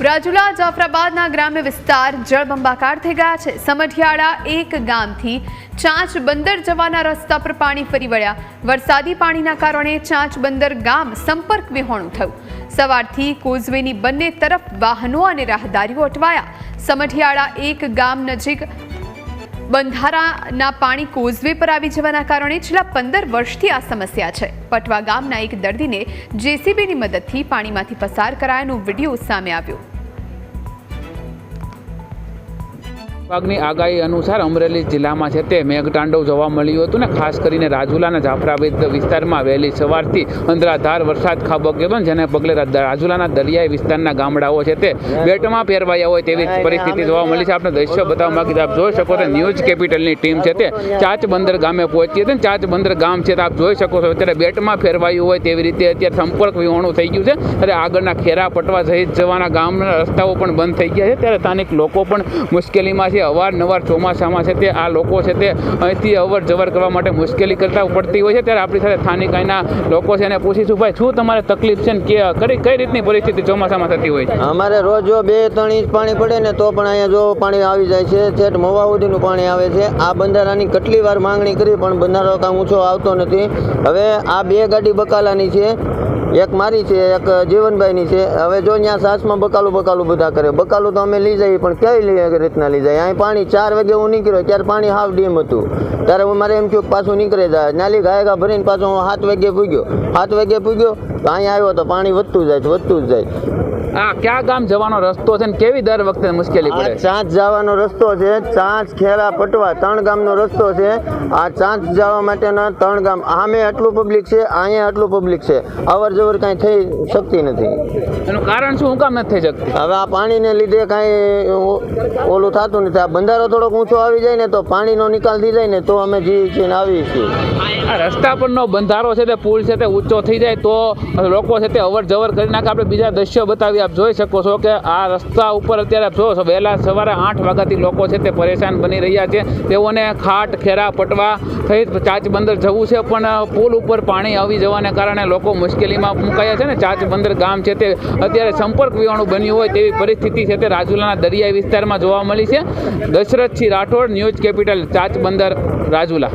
રાજુલા જાફરાબાદના ગ્રામ્ય વિસ્તાર જળબંબાકાર થઈ ગયા છે। સમઢિયાળા એક ગામથી ચાંચ બંદર જવાના રસ્તા પર પાણી ફરી વળ્યા। વરસાદી પાણીના કારણે ચાંચ બંદર ગામ સંપર્ક વિહોણું થયું। સવારથી કોઝવેની બંને તરફ વાહનો અને રાહદારીઓ અટવાયા। સમઢિયાળા એક ગામ નજીક બંધારાના પાણી કોઝવે પર આવી જવાના કારણે છેલ્લા 15 વર્ષથી આ સમસ્યા છે। પટવા ગામના એક દર્દીને જેસીબીની મદદથી પાણીમાંથી પસાર કરાયાનો વિડીયો સામે આવ્યો। વિભાગની આગાહી અનુસાર અમરેલી જિલ્લામાં છે તે મેઘતાંડવ જોવા મળ્યું હતું ને ખાસ કરીને રાજુલાના જાફરાબાદ વિસ્તારમાં વહેલી સવારથી અંધરાધાર વરસાદ ખાબક્યો હતો, જેને પગલે રાજુલાના દરિયાઈ વિસ્તારના ગામડાઓ છે તે બેટમાં ફેરવાયા હોય તેવી પરિસ્થિતિ જોવા મળી છે। આપણે દ્રશ્યો બતાવવા માંગીએ આપ જોઈ શકો છો ન્યૂઝ કેપિટલની ટીમ છે તે ચાંચ બંદર ગામે પહોંચી હતી। ચાંચ બંદર ગામ છે આપ જોઈ શકો છો અત્યારે બેટમાં ફેરવાયું હોય તેવી રીતે અત્યારે સંપર્ક વિહોણું થઈ ગયું છે। ત્યારે આગળના ખેરા પટવા સહિત જવાના ગામના રસ્તાઓ પણ બંધ થઈ ગયા છે। ત્યારે સ્થાનિક લોકો પણ મુશ્કેલીમાં અવારનવાર ચોમાસામાં છે તે આ લોકો છે તે અહીંથી અવર જવર કરવા માટે મુશ્કેલી કરતા પડતી હોય છે। ત્યારે આપણી સાથે સ્થાનિક અહીંના લોકો છે એને પૂછીશું, ભાઈ શું તમારે તકલીફ છે ને કઈ રીતની પરિસ્થિતિ ચોમાસામાં થતી હોય છે? અમારે રોજ જો 2-3 ઇંચ પાણી પડે ને તો પણ અહીંયા જો પાણી આવી જાય છે, છેટ મવા સુધીનું પાણી આવે છે। આ બંધારાની કેટલી વાર માંગણી કરી પણ બંધારો કાંઈ ઊંચો આવતો નથી। હવે આ 2 ગાડી બકાલાની છે, એક મારી છે, એક જીવનભાઈની છે। હવે જો અહીંયા સાસમાં બકાલું બધા કરે, બકાલું તો અમે લઈ જઈએ પણ કઈ રીતના લઈ જાય? અહીં પાણી 4 વાગે હું નીકળ્યો ત્યારે પાણી હાફ ડીમ હતું, ત્યારે હું મારે એમ થયું પાછું નીકળે જાય, નાલી ગાયગા ભરીને પાછો હું 7 વાગે પૂગ્યો તો અહીંયા આવ્યો તો પાણી વધતું જ જાય। આ કયા ગામ જવાનો રસ્તો છે ને કેવી દર વખતે મુશ્કેલી પડે? ચાંચ જવાનો રસ્તો છે, ચાંચ ખેરા પટવા 3 ગામનો રસ્તો છે। આ ચાંચ જવા માટેના 3 ગામ, આમે આટલું પબ્લિક છે, અહીંયા આટલું પબ્લિક છે, અવર જવર કાંઈ થઈ શકતી નથી। એનું કારણ શું કામ નથી થઈ શકતી? હવે આ પાણીને લીધે કાંઈ ઓલું થતું નથી। આ બંધારો થોડોક ઊંચો આવી જાય ને તો પાણીનો નિકાલ થઈ જાય ને તો અમે જીવી છીએ ને આવીએ છીએ। આ રસ્તા પરનો બંધારો છે તે પુલ છે તે ઊંચો થઈ જાય તો લોકો છે તે અવર જવર કરી નાખે। આપણે બીજા દ્રશ્યો બતાવી આપ જોઈ શકો છો કે આ રસ્તા ઉપર અત્યારે આપ જોવો છો વહેલા સવારે 8 વાગ્યાથી લોકો છે તે પરેશાન બની રહ્યા છે। તેઓને ખાટ ખેરા પટવા સહિત ચાંચ બંદર જવું છે પણ પુલ ઉપર પાણી આવી જવાને કારણે લોકો મુશ્કેલીમાં મુકાયા છે ને ચાંચ બંદર ગામ છે તે અત્યારે સંપર્ક વિહોણું બન્યું હોય તેવી પરિસ્થિતિ છે તે રાજુલાના દરિયાઈ વિસ્તારમાં જોવા મળી છે। દશરથસિંહ રાઠોડ, ન્યૂઝ કેપિટલ, ચાંચ બંદર, રાજુલા।